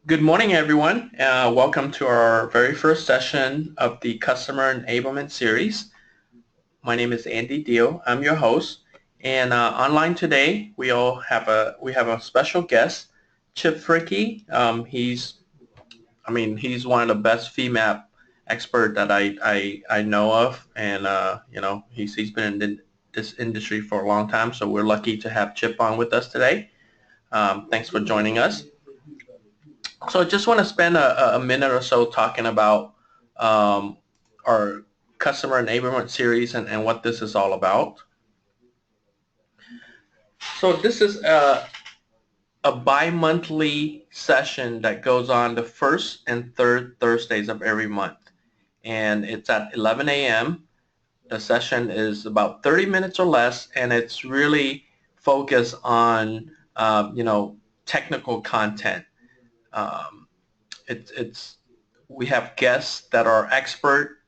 Good morning, everyone. Welcome to our very first session of the Customer Enablement Series. My name is Andy Dio. I'm your host. And online today, we have a special guest, Chip Fricky. He's one of the best FEMAP expert that I know of, and he's been in this industry for a long time. So we're lucky to have Chip on with us today. Thanks for joining us. So I just want to spend a minute or so talking about um, our customer enablement series and what this is all about. So this is a bi-monthly session that goes on the first and third Thursdays of every month. And it's at 11 a.m. The session is about 30 minutes or less, and it's really focused on, technical content. Um, it's we have guests that are expert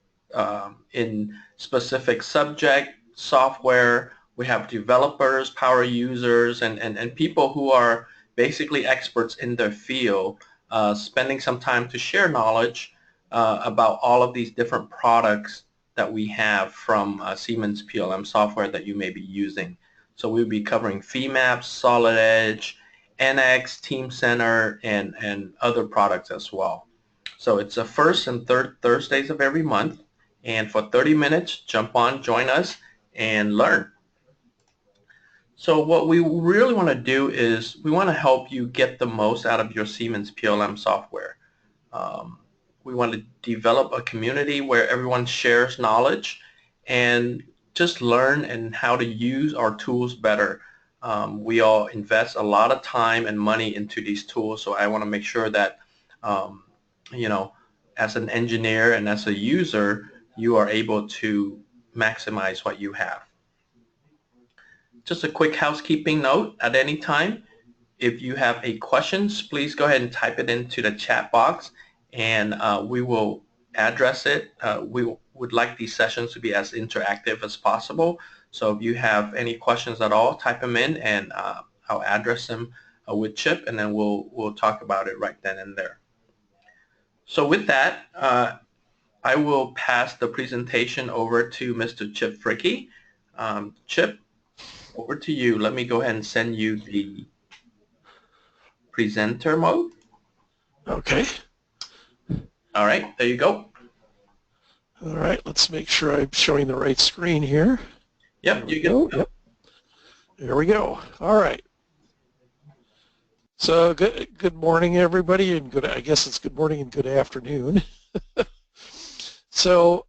in specific subject software. We have developers, power users, and people who are basically experts in their field, spending some time to share knowledge about all of these different products that we have from Siemens PLM software that you may be using. So we'll be covering FEMAP, Solid Edge, NX, Team Center, and other products as well. So it's the first and third Thursdays of every month. And for 30 minutes, jump on, join us, and learn. So what we really want to do is we want to help you get the most out of your Siemens PLM software. We want to develop a community where everyone shares knowledge and just learn and how to use our tools better. We all invest a lot of time and money into these tools, so I want to make sure that um, as an engineer and as a user, you are able to maximize what you have. Just a quick housekeeping note, at any time, if you have a questions, please go ahead and type it into the chat box, and we will address it. We would like these sessions to be as interactive as possible. So if you have any questions at all, type them in, and I'll address them with Chip, and then we'll talk about it right then and there. So with that, I will pass the presentation over to Mr. Chip Fricky. Chip, over to you. Let me go ahead and send you the presenter mode. Okay. All right, there you go. All right, let's make sure I'm showing the right screen here. Yep, you go. Yep. There we go. All right. So good morning, everybody, and I guess it's good morning and good afternoon. So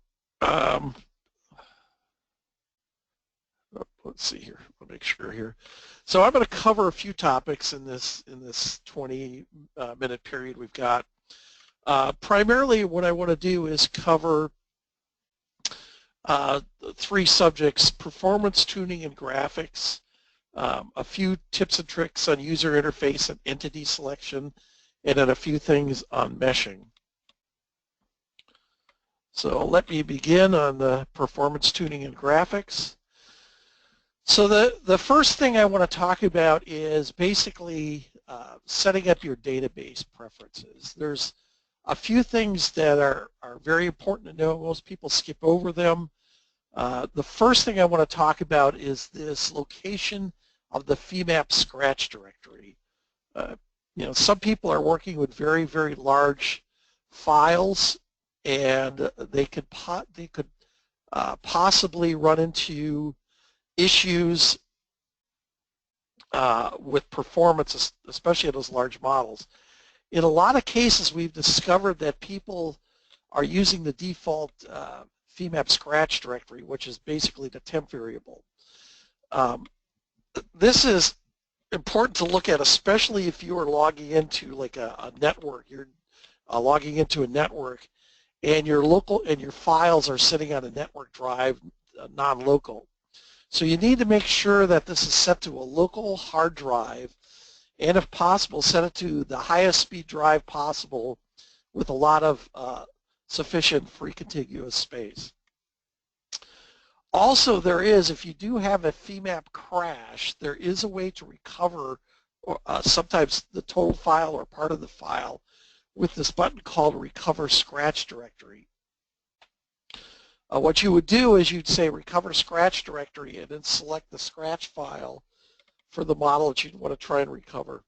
let's see here. I'll make sure here. So I'm going to cover a few topics in this 20-minute period we've got. Primarily, what I want to do is cover three subjects: performance tuning and graphics, a few tips and tricks on user interface and entity selection, and then a few things on meshing. So let me begin on the performance tuning and graphics. So the first thing I want to talk about is basically setting up your database preferences. There's a few things that are very important to know. Most people skip over them. The first thing I want to talk about is this location of the FEMAP scratch directory. Some people are working with very, very large files, and they could possibly run into issues with performance, especially of those large models. In a lot of cases, we've discovered that people are using the default FEMAP scratch directory, which is basically the temp variable. This is important to look at, especially if you are logging into like a network. You're logging into a network, and your files are sitting on a network drive, non-local. So you need to make sure that this is set to a local hard drive, and if possible, set it to the highest speed drive possible with a lot of sufficient free contiguous space. Also, if you do have a FEMAP crash, there is a way to recover or sometimes the total file or part of the file with this button called Recover Scratch Directory. What you would do is you'd say Recover Scratch Directory and then select the scratch file for the model that you'd want to try and recover.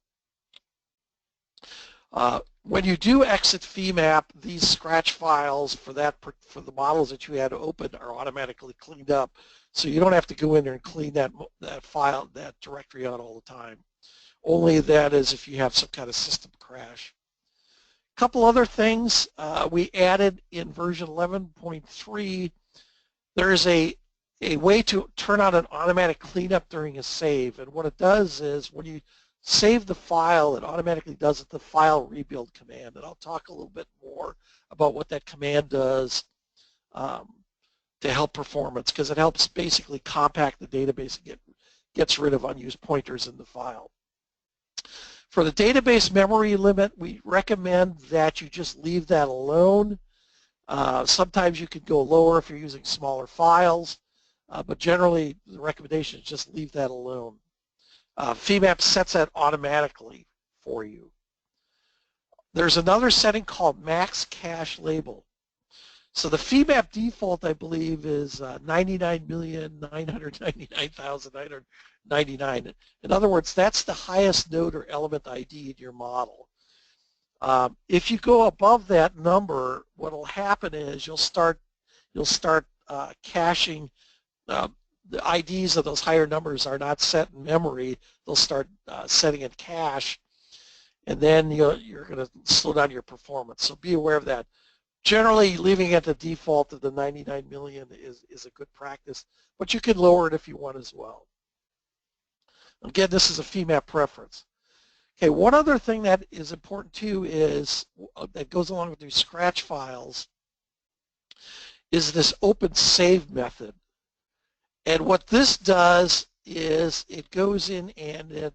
When you do exit FEMAP, these scratch files for the models that you had open are automatically cleaned up, so you don't have to go in there and clean that directory out all the time. Only that is if you have some kind of system crash. A couple other things we added in version 11.3. There is a way to turn on an automatic cleanup during a save, and what it does is when you save the file, it automatically does the file rebuild command, and I'll talk a little bit more about what that command does to help performance, because it helps basically compact the database and gets rid of unused pointers in the file. For the database memory limit, we recommend that you just leave that alone. Sometimes you could go lower if you're using smaller files, but generally the recommendation is just leave that alone. FEMAP sets that automatically for you. There's another setting called max cache label. So the FEMAP default, I believe, is 99,999,999. In other words, that's the highest node or element ID in your model. If you go above that number, what will happen is you'll start caching. The IDs of those higher numbers are not set in memory. They'll start setting in cache, and then you're going to slow down your performance. So be aware of that. Generally, leaving it at the default of the 99 million is a good practice, but you can lower it if you want as well. Again, this is a FEMAP preference. Okay, one other thing that is important too is that goes along with these scratch files is this open save method. And what this does is it goes in and it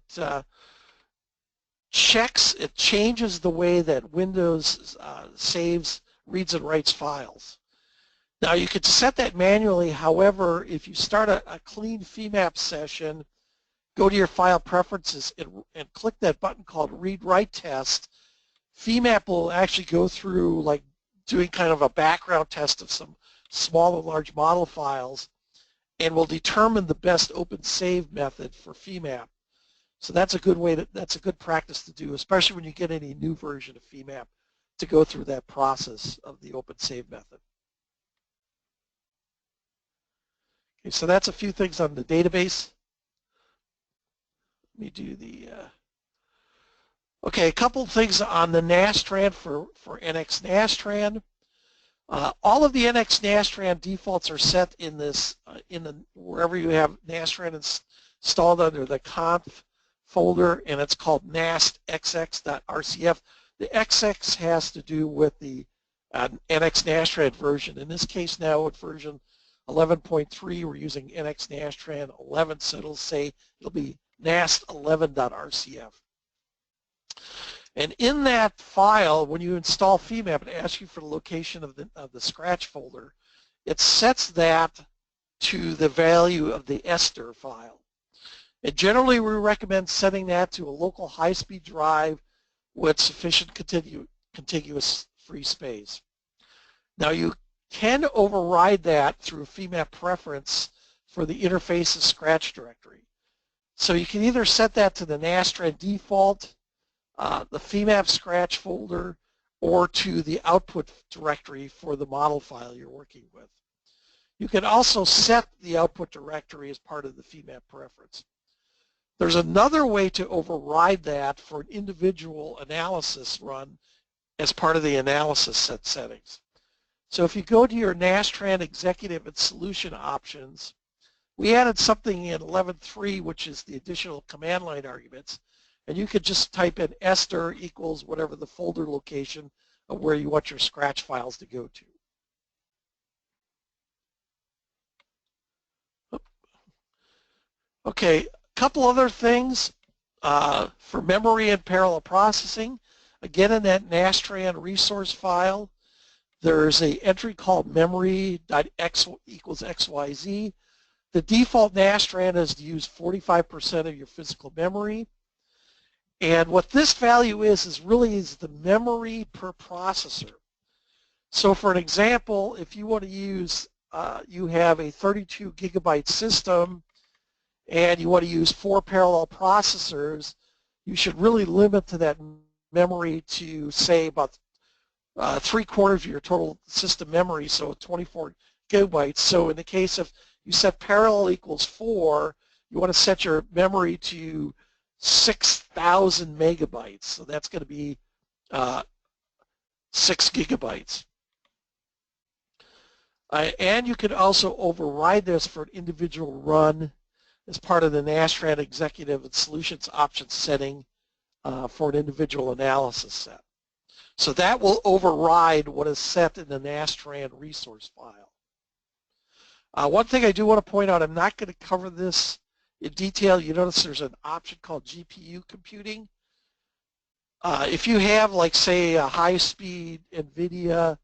changes the way that Windows saves, reads and writes files. Now you could set that manually. However, if you start a clean FEMAP session, go to your file preferences and click that button called Read Write Test, FEMAP will actually go through like doing kind of a background test of some small and large model files, and will determine the best open save method for FEMAP. So that's a good practice to do, especially when you get any new version of FEMAP, to go through that process of the open save method. Okay, so that's a few things on the database. Let me do the, okay, a couple of things on the Nastran for NX Nastran. All of the NX Nastran defaults are set in this, wherever you have Nastran installed under the conf folder, and it's called nastxx.rcf. The XX has to do with the NX Nastran version. In this case now with version 11.3, we're using NX Nastran 11, so it'll be nast11.rcf. And in that file, when you install FEMAP, it asks you for the location of the scratch folder. It sets that to the value of the ester file. And generally, we recommend setting that to a local high-speed drive with sufficient contiguous free space. Now, you can override that through a FEMAP preference for the interface's scratch directory. So you can either set that to the Nastran default, the FEMAP scratch folder, or to the output directory for the model file you're working with. You can also set the output directory as part of the FEMAP preference. There's another way to override that for an individual analysis run as part of the analysis set settings. So if you go to your Nastran executive and solution options, we added something in 11.3, which is the additional command line arguments. And you could just type in ester equals whatever the folder location of where you want your scratch files to go to. Okay, a couple other things for memory and parallel processing. Again, in that Nastran resource file, there's an entry called memory.x equals xyz. The default Nastran is to use 45% of your physical memory. And what this value is really is the memory per processor. So for an example, if you want to use, you have a 32 gigabyte system and you want to use 4 parallel processors, you should really limit to that memory to say about 3/4 of your total system memory, so 24 gigabytes. So in the case of you set parallel equals 4, you want to set your memory to 6,000 megabytes. So that's going to be 6 gigabytes. And you can also override this for an individual run as part of the Nastran Executive and Solutions option setting for an individual analysis set. So that will override what is set in the Nastran resource file. One thing I do want to point out, I'm not going to cover this in detail. You notice there's an option called GPU computing. If you have, like, say, a high-speed NVIDIA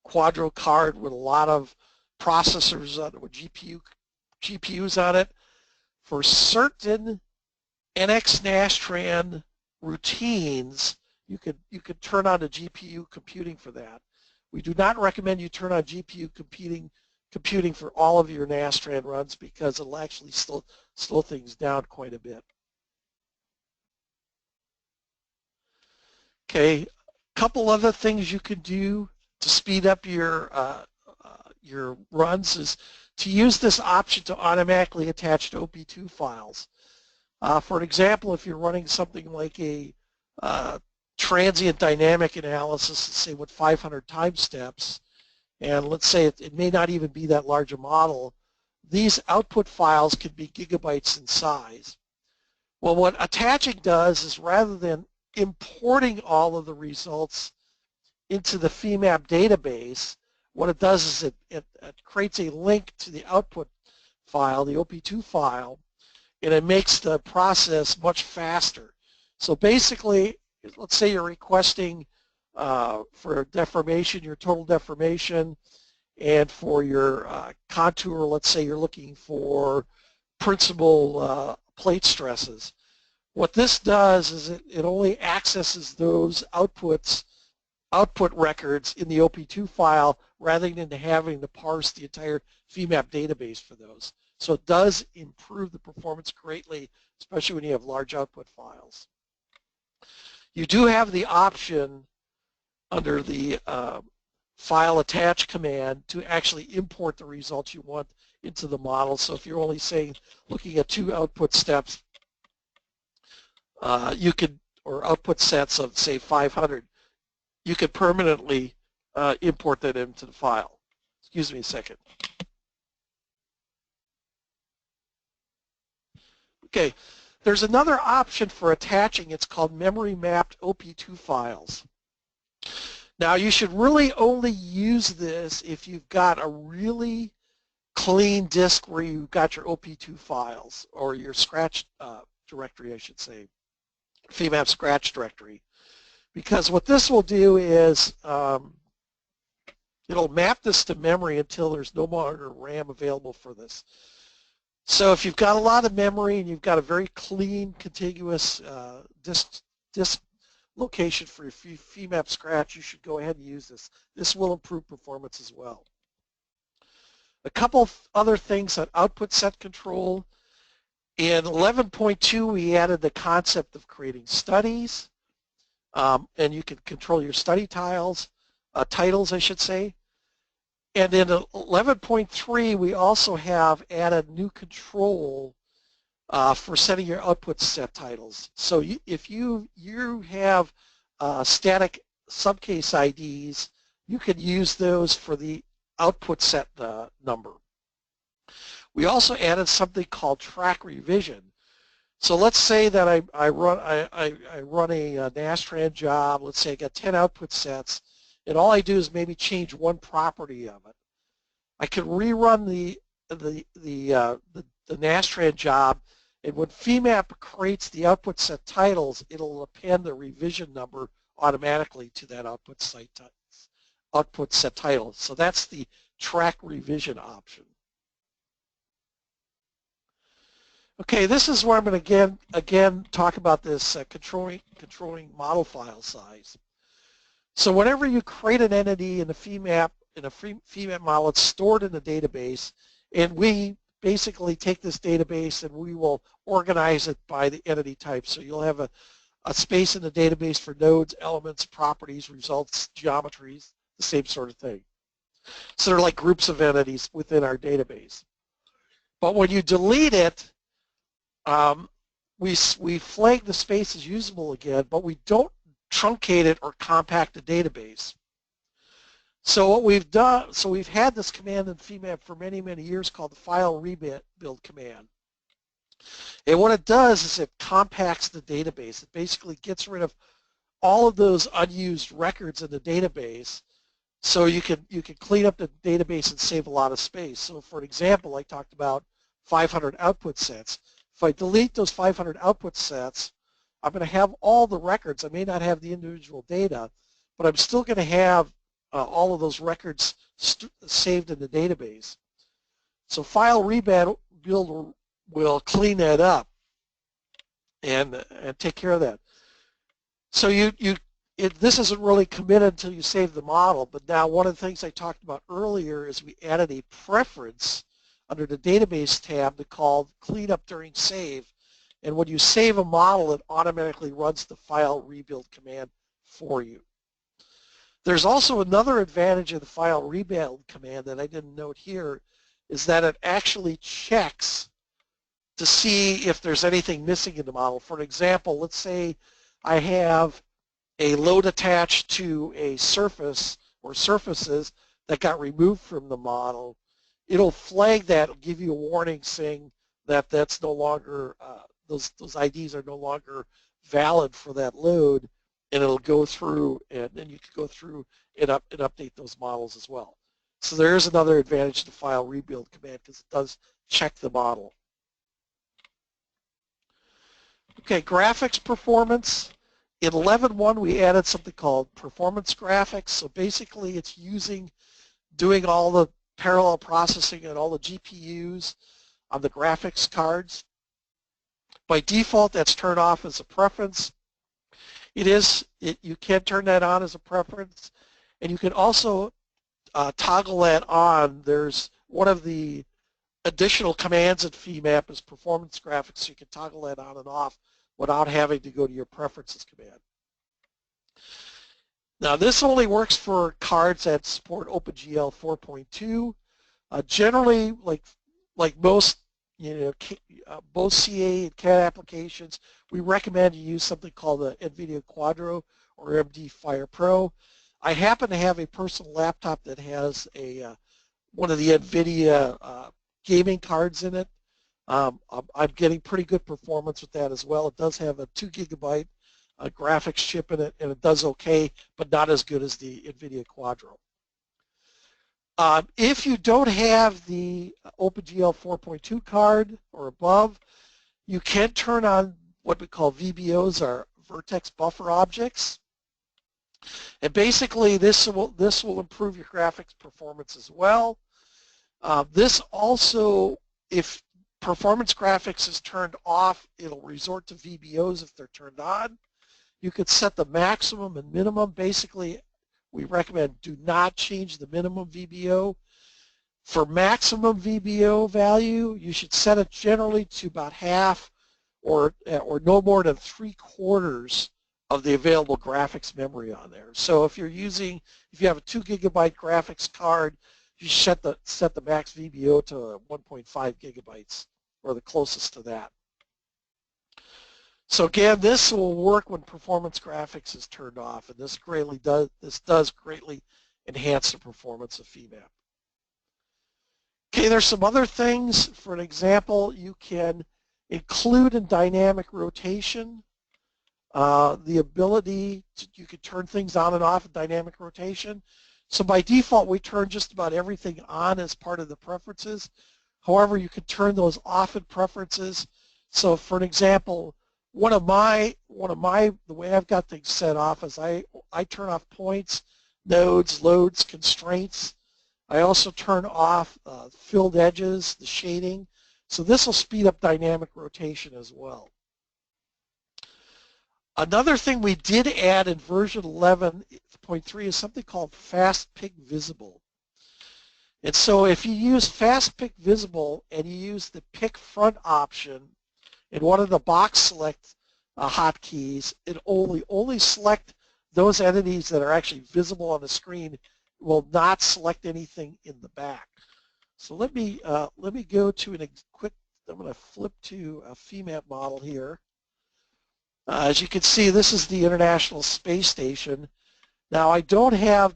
Quadro card with a lot of processors on it, with GPUs on it, for certain NX Nastran routines, you could turn on the GPU computing for that. We do not recommend you turn on GPU computing for all of your Nastran runs because it'll actually slow things down quite a bit. Okay, a couple other things you can do to speed up your runs is to use this option to automatically attach to OP2 files. For an example, if you're running something like a transient dynamic analysis, say with 500 time steps, and let's say it may not even be that large a model, these output files could be gigabytes in size. Well, what attaching does is rather than importing all of the results into the FEMAP database, what it does is it creates a link to the output file, the OP2 file, and it makes the process much faster. So basically, let's say you're requesting for deformation, your total deformation, and for your contour, let's say you're looking for principal plate stresses. What this does is it only accesses those output records in the OP2 file rather than having to parse the entire FEMAP database for those. So it does improve the performance greatly, especially when you have large output files. You do have the option under the file attach command to actually import the results you want into the model. So if you're only saying looking at 2 output steps, you could, or output sets of say 500, you could permanently import that into the file. Excuse me a second. Okay, there's another option for attaching. It's called memory mapped OP2 files. Now you should really only use this if you've got a really clean disk where you've got your OP2 files, or your scratch directory, I should say, FEMAP scratch directory. Because what this will do is it'll map this to memory until there's no longer RAM available for this. So if you've got a lot of memory and you've got a very clean, contiguous disk location for your FEMAP scratch, you should go ahead and use this. This will improve performance as well. A couple other things on output set control. In 11.2, we added the concept of creating studies, and you can control your study titles, I should say. And in 11.3, we also have added new control for setting your output set titles. So if you have static subcase IDs, you can use those for the output set number. We also added something called track revision. So let's say that I run a Nastran job. Let's say I got 10 output sets, and all I do is maybe change one property of it. I can rerun the Nastran job, and when FEMAP creates the output set titles, it'll append the revision number automatically to that output set title. So that's the track revision option. Okay, this is where I'm going to again talk about this controlling model file size. So whenever you create an entity in a FEMAP model, it's stored in the database, and we basically take this database and we will organize it by the entity type. So you'll have a space in the database for nodes, elements, properties, results, geometries, the same sort of thing. So they're like groups of entities within our database. But when you delete it, we flag the space as usable again, but we don't truncate it or compact the database. So what we've done, so we've had this command in FEMAP for many, many years called the file rebuild command. And what it does is it compacts the database. It basically gets rid of all of those unused records in the database, so you can clean up the database and save a lot of space. So for an example, I talked about 500 output sets. If I delete those 500 output sets, I'm going to have all the records. I may not have the individual data, but I'm still going to have all of those records saved in the database. So file rebuild will clean that up and take care of that. So this isn't really committed until you save the model, but now one of the things I talked about earlier is we added a preference under the database tab to call cleanup during save. And when you save a model, it automatically runs the file rebuild command for you. There's also another advantage of the file rebuild command that I didn't note here, is that it actually checks to see if there's anything missing in the model. For example, let's say I have a load attached to a surface or surfaces that got removed from the model. It'll flag that, it'll give you a warning saying that that's no longer, those IDs are no longer valid for that load, and it'll go through, and then you can go through and update those models as well. So there is another advantage to the file rebuild command because it does check the model. Okay, graphics performance. In 11.1, we added something called performance graphics. So basically, it's doing all the parallel processing and all the GPUs on the graphics cards. By default, that's turned off as a preference. You can turn that on as a preference, and you can also toggle that on. There's one of the additional commands at FEMAP is performance graphics, so you can toggle that on and off without having to go to your preferences command. Now this only works for cards that support OpenGL 4.2. Generally, like most, both CA and CAD applications, we recommend you use something called the NVIDIA Quadro or MD Fire Pro. I happen to have a personal laptop that has one of the NVIDIA gaming cards in it. I'm getting pretty good performance with that as well. It does have a 2 gigabyte graphics chip in it, and it does okay, but not as good as the NVIDIA Quadro. If you don't have the OpenGL 4.2 card or above, you can turn on what we call VBOs, or vertex buffer objects. And basically this will improve your graphics performance as well. This also, if performance graphics is turned off, it'll resort to VBOs if they're turned on. You could set the maximum and minimum. Basically, we recommend do not change the minimum VBO. For maximum VBO value, you should set it generally to about half or no more than 3/4 of the available graphics memory on there. So if you have a 2 gigabyte graphics card, you set the max VBO to 1.5 gigabytes or the closest to that. So again, this will work when performance graphics is turned off, and this does greatly enhance the performance of FEMAP. Okay, there's some other things. For an example, you can include in dynamic rotation the ability you could turn things on and off in dynamic rotation. So by default, we turn just about everything on as part of the preferences. However, you can turn those off in preferences. So for an example, the way I've got things set off is I turn off points, nodes, loads, constraints. I also turn off filled edges, the shading. So this will speed up dynamic rotation as well. Another thing we did add in version 11.3 is something called Fast Pick Visible. And so if you use Fast Pick Visible and you use the Pick Front option in one of the box select hotkeys, it only select those entities that are actually visible on the screen. It will not select anything in the back. So let me go to a quick. I'm going to flip to a FEMAP model here. As you can see, this is the International Space Station. Now I don't have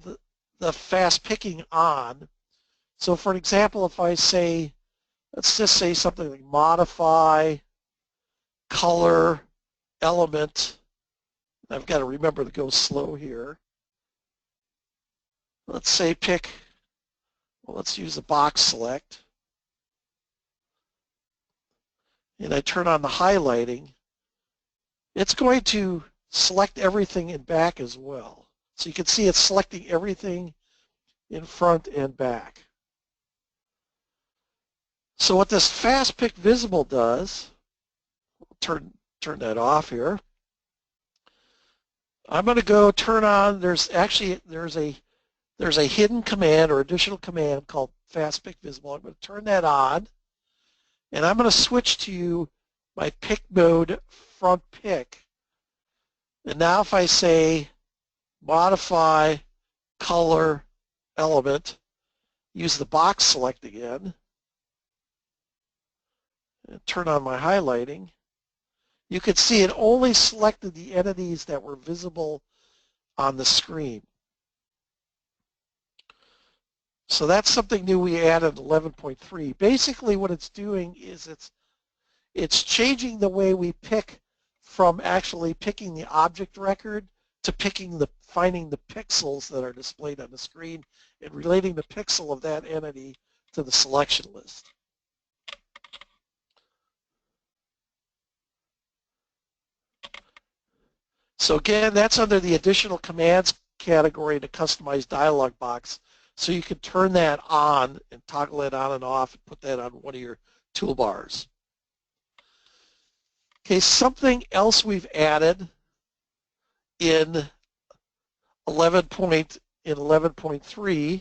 the fast picking on. So for an example, if I say, let's just say something like modify, color, element. I've got to remember to go slow here. Let's say pick, well, let's use a box select. And I turn on the highlighting. It's going to select everything in back as well. So you can see it's selecting everything in front and back. So what this Fast Pick Visible does, turn that off here. I'm going to go turn on, there's a hidden command or additional command called Fast Pick Visible. I'm going to turn that on, and I'm going to switch to my pick mode front pick. And now if I say modify, color, element, use the box select again, and turn on my highlighting, you can see it only selected the entities that were visible on the screen. So that's something new we added in 11.3. Basically what it's doing is it's changing the way we pick from actually picking the object record to finding the pixels that are displayed on the screen and relating the pixel of that entity to the selection list. So again, that's under the additional commands category to customize dialog box. So you can turn that on and toggle it on and off and put that on one of your toolbars. Okay, something else we've added in 11.3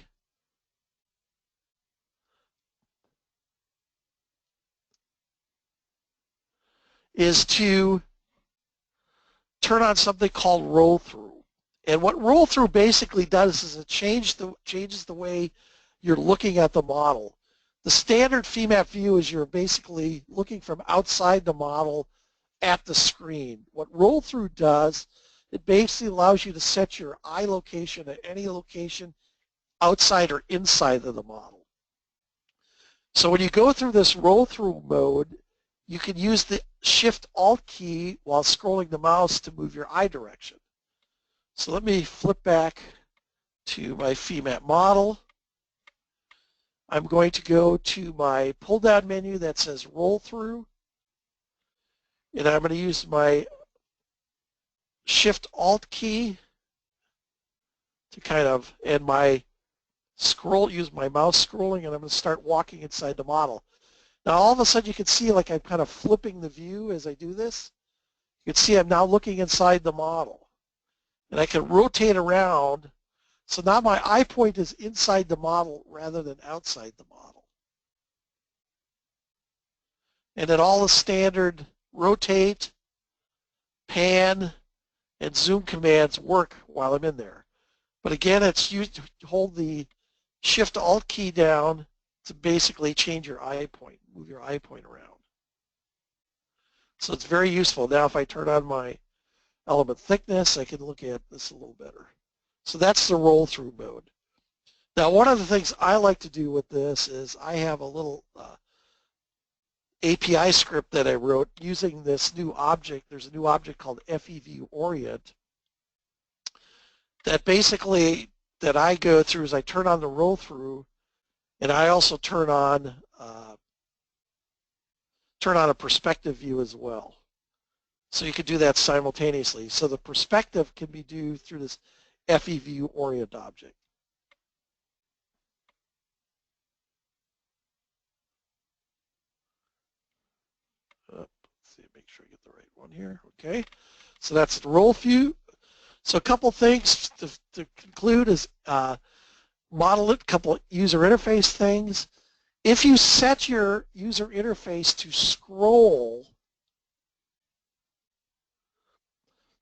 is to turn on something called roll through. And what roll through basically does is it changes the way you're looking at the model. The standard FEMAP view is you're basically looking from outside the model at the screen. What roll through does, it basically allows you to set your eye location at any location outside or inside of the model. So when you go through this roll through mode, you can use the Shift-Alt key while scrolling the mouse to move your eye direction. So let me flip back to my FEMAP model. I'm going to go to my pull-down menu that says roll through, and I'm going to use my Shift-Alt key to kind of, and my use my mouse scrolling, and I'm going to start walking inside the model. Now all of a sudden you can see like I'm kind of flipping the view as I do this. You can see I'm now looking inside the model. And I can rotate around, so now my eye point is inside the model rather than outside the model. And then all the standard rotate, pan, and zoom commands work while I'm in there. But again, it's used to hold the Shift-Alt key down to basically change your eye point, move your eye point around. So it's very useful. Now if I turn on my element thickness, I can look at this a little better. So that's the roll through mode. Now one of the things I like to do with this is I have a little API script that I wrote using this new object. There's a new object called FEView Orient that basically that I go through is I turn on the roll through, and I also turn on a perspective view as well. So you could do that simultaneously. So the perspective can be done through this FEView Orient object. one here. Okay, so that's the roll view. So a couple things to conclude is model it, couple user interface things. If you set your user interface to scroll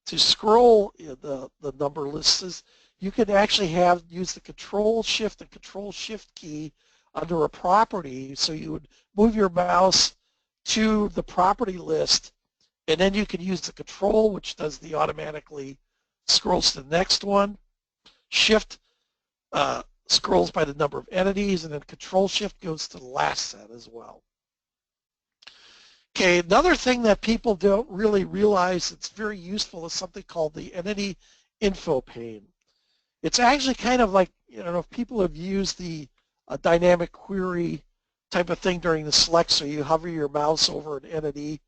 the number lists, you can actually use the Control-Shift and Control-Shift key under a property, so you would move your mouse to the property list, and then you can use the Control, which does the automatically scrolls to the next one. Shift scrolls by the number of entities, and then Control-Shift goes to the last set as well. Okay, another thing that people don't really realize that's very useful is something called the entity info pane. It's actually kind of like, if people have used the dynamic query type of thing during the select, so you hover your mouse over an entity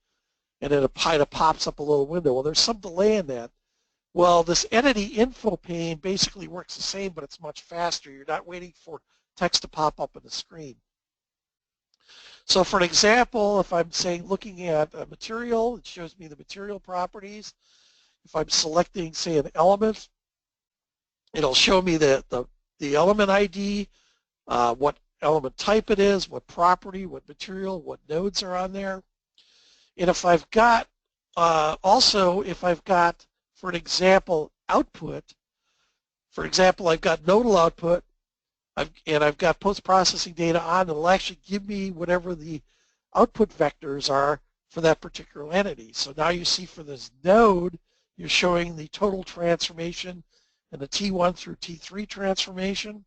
and then it kind of pops up a little window. Well, there's some delay in that. Well, this entity info pane basically works the same, but it's much faster. You're not waiting for text to pop up on the screen. So for an example, if I'm saying looking at a material, it shows me the material properties. If I'm selecting, say, an element, it'll show me the element ID, what element type it is, what property, what material, what nodes are on there. And if I've got, for an example, output, for example, I've got nodal output, and I've got post-processing data on, it'll actually give me whatever the output vectors are for that particular entity. So now you see for this node, you're showing the total transformation and the T1 through T3 transformation.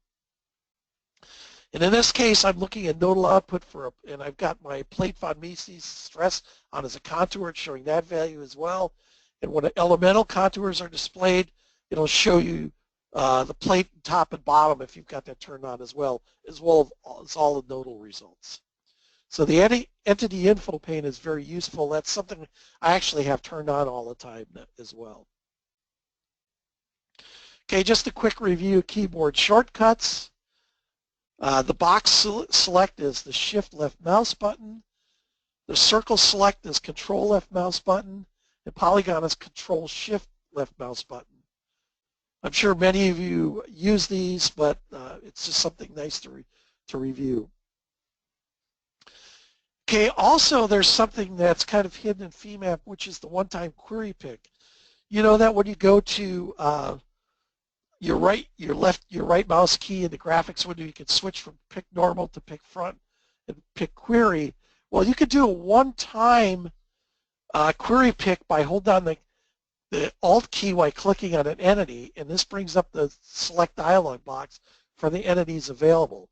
And in this case, I'm looking at nodal output and I've got my plate von Mises stress on as a contour. It's showing that value as well. And when the elemental contours are displayed, it'll show you the plate top and bottom if you've got that turned on as well as all the nodal results. So the entity info pane is very useful. That's something I actually have turned on all the time as well. Okay, just a quick review of keyboard shortcuts. The box select is the shift left mouse button. The circle select is control left mouse button. And polygon is control shift left mouse button. I'm sure many of you use these, but it's just something nice to review. Okay, also there's something that's kind of hidden in FEMAP, which is the one-time query pick. You know that when you go to your right mouse key in the graphics window, you can switch from pick normal to pick front and pick query. Well, you could do a one-time query pick by holding down the Alt key while clicking on an entity, and this brings up the select dialog box for the entities available.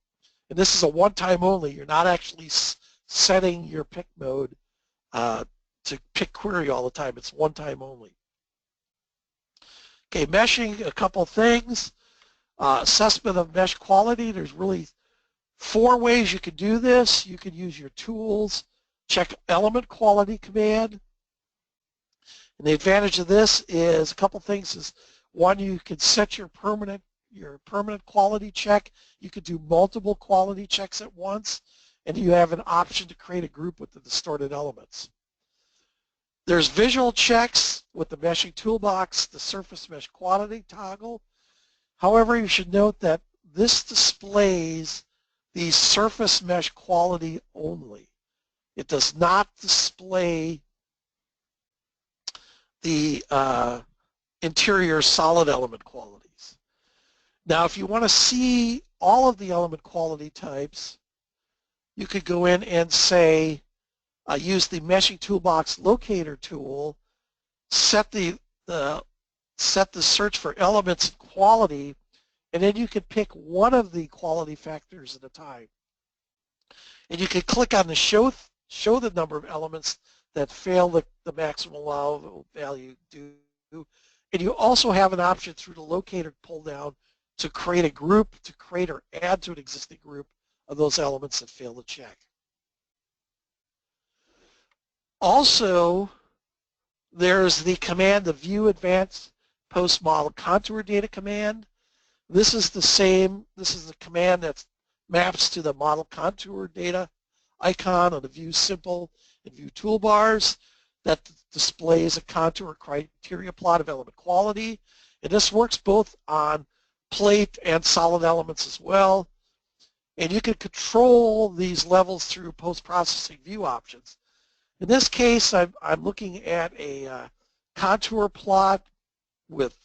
And this is a one-time only. You're not actually setting your pick mode to pick query all the time. It's one time only. Okay, meshing, a couple things. Assessment of mesh quality. There's really 4 ways you can do this. You can use your tools, check element quality command. And the advantage of this is a couple things. Is one, you can set your permanent quality check. You could do multiple quality checks at once, and you have an option to create a group with the distorted elements. There's visual checks with the meshing toolbox, the surface mesh quality toggle. However, you should note that this displays the surface mesh quality only. It does not display the interior solid element qualities. Now, if you want to see all of the element quality types, you could go in and say, use the meshing toolbox locator tool, set the search for elements and quality, and then you can pick one of the quality factors at a time. And you can click on the show the number of elements that fail the maximum allowable value due. And you also have an option through the locator pull down to create a group, to create or add to an existing group of those elements that fail the check. Also, there's the command, the view advanced post model contour data command. This is the same, this is the command that maps to the model contour data icon on the view simple and view toolbars. that displays a contour criteria plot of element quality. And this works both on plate and solid elements as well. And you can control these levels through post-processing view options. In this case, I'm looking at a contour plot with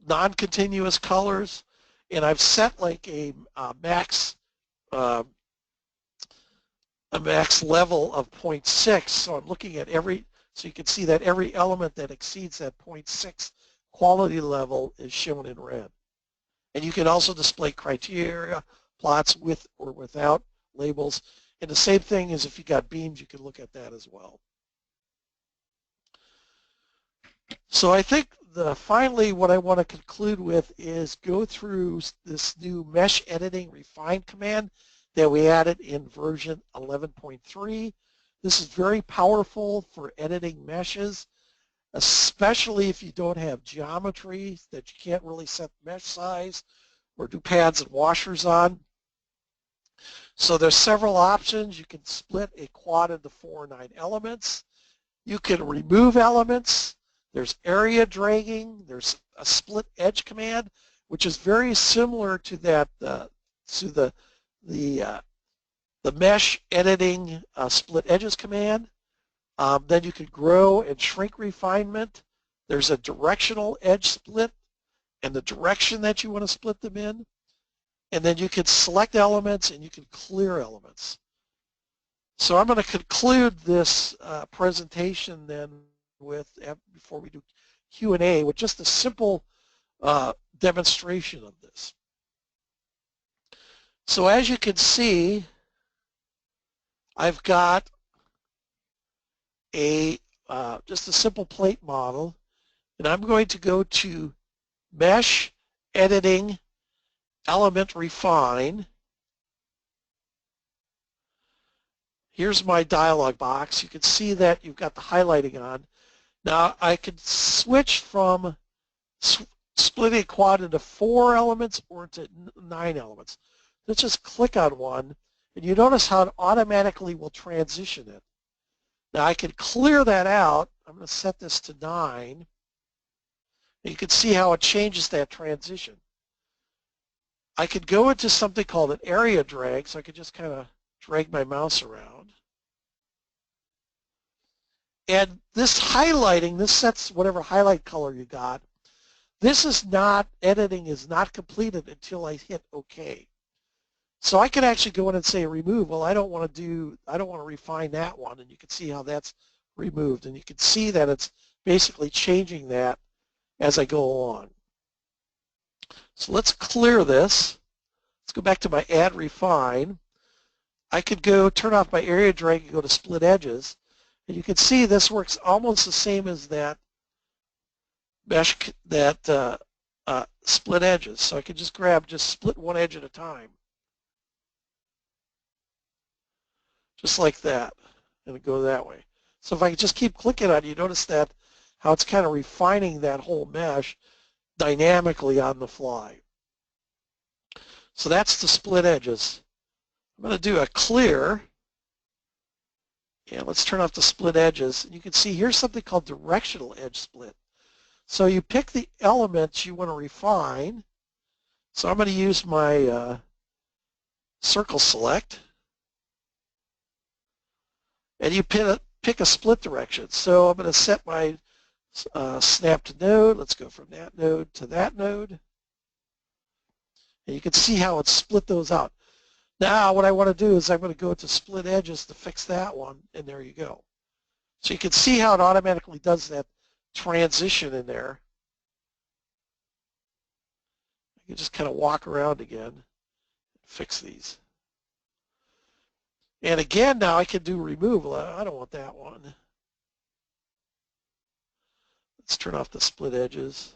non-continuous colors, and I've set like a max level of 0.6. So I'm looking at so you can see that every element that exceeds that 0.6 quality level is shown in red. And you can also display criteria plots with or without labels. And the same thing is if you got beams, you can look at that as well. So I think finally what I want to conclude with is go through this new mesh editing refine command that we added in version 11.3. This is very powerful for editing meshes, especially if you don't have geometry that you can't really set mesh size or do pads and washers on. So there's several options. You can split a quad into 4 or 9 elements. You can remove elements. There's area dragging. There's a split edge command, which is very similar to that the mesh editing split edges command. Then you can grow and shrink refinement. There's a directional edge split and the direction that you want to split them in. And then you can select elements and you can clear elements. So I'm going to conclude this presentation then before we do Q&A, with just a simple demonstration of this. So as you can see, I've got just a simple plate model, and I'm going to go to Mesh, Editing, Element Refine. Here's my dialog box. You can see that you've got the highlighting on. Now I could switch from splitting a quad into 4 elements or into 9 elements. Let's just click on one, and you notice how it automatically will transition it. Now I can clear that out. I'm going to set this to 9. And you can see how it changes that transition. I could go into something called an area drag, so I could just kind of drag my mouse around. And this highlighting, this sets whatever highlight color you got. This is not, editing is not completed until I hit OK. So I could actually go in and say remove. Well, I don't want to refine that one, and you can see how that's removed. And you can see that it's basically changing that as I go along. So let's clear this. Let's go back to my add refine. I could go turn off my area drag and go to split edges. And you can see this works almost the same as that mesh, that split edges. So I can just split one edge at a time. Just like that, and go that way. So if I just keep clicking on it, you notice that how it's kind of refining that whole mesh dynamically on the fly. So that's the split edges. I'm going to do a clear, and let's turn off the split edges. And you can see here's something called directional edge split. So you pick the elements you want to refine. So I'm going to use my circle select. And you pick a split direction. So I'm going to set my snap to node. Let's go from that node to that node. And you can see how it split those out. Now what I want to do is I'm going to go to split edges to fix that one, and there you go. So you can see how it automatically does that transition in there. You can just kind of walk around again and fix these. And again, now I can do removal. I don't want that one. Let's turn off the split edges.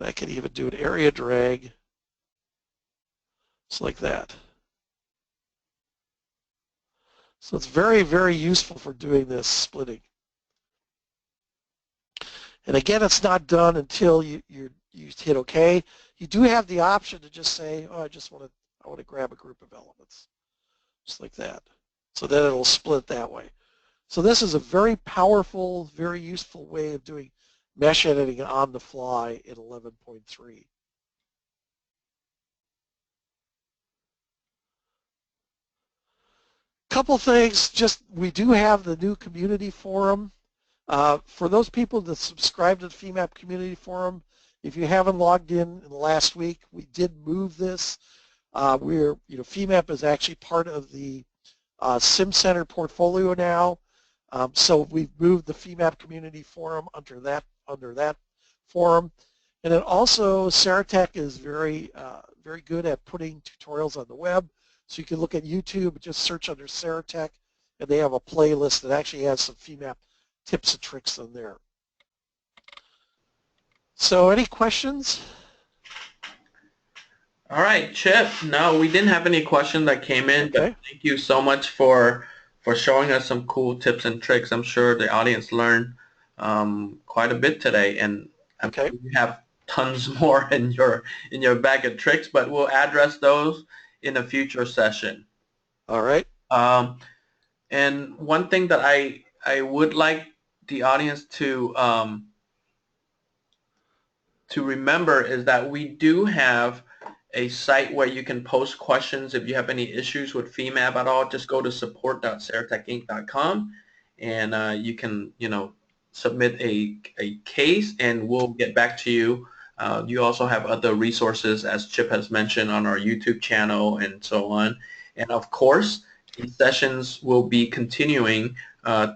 And I can even do an area drag. Just like that. So it's very, very useful for doing this splitting. And again, it's not done until you hit OK. You do have the option to just say, oh, I want to grab a group of elements, just like that. So then it'll split that way. So this is a very powerful, very useful way of doing mesh editing on the fly in 11.3. Couple things, just we do have the new community forum. For those people that subscribe to the FEMAP community forum, if you haven't logged in the last week, we did move this. FEMAP is actually part of the SimCenter portfolio now. So we've moved the FEMAP community forum under that forum. And then also Saratech is very good at putting tutorials on the web. So you can look at YouTube, just search under Saratech, and they have a playlist that actually has some FEMAP tips and tricks in there. So any questions? All right, Chip. No, we didn't have any questions that came in, Okay. but thank you so much for showing us some cool tips and tricks. I'm sure the audience learned quite a bit today, and I'm sure you have tons more in your bag of tricks, but we'll address those in a future session. All right. And one thing that I would like the audience to remember is that we do have a site where you can post questions. If you have any issues with FEMAP at all, just go to support.saratechinc.com and you can, submit a case and we'll get back to you. You also have other resources, as Chip has mentioned, on our YouTube channel and so on. And of course, these sessions will be continuing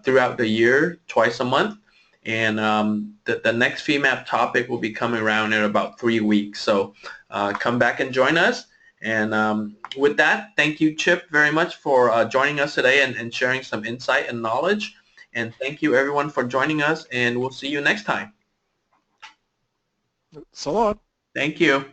throughout the year, twice a month. And the next FEMAP topic will be coming around in about 3 weeks. So come back and join us. And with that, thank you, Chip, very much for joining us today and sharing some insight and knowledge. And thank you, everyone, for joining us. And we'll see you next time. So long. Thank you.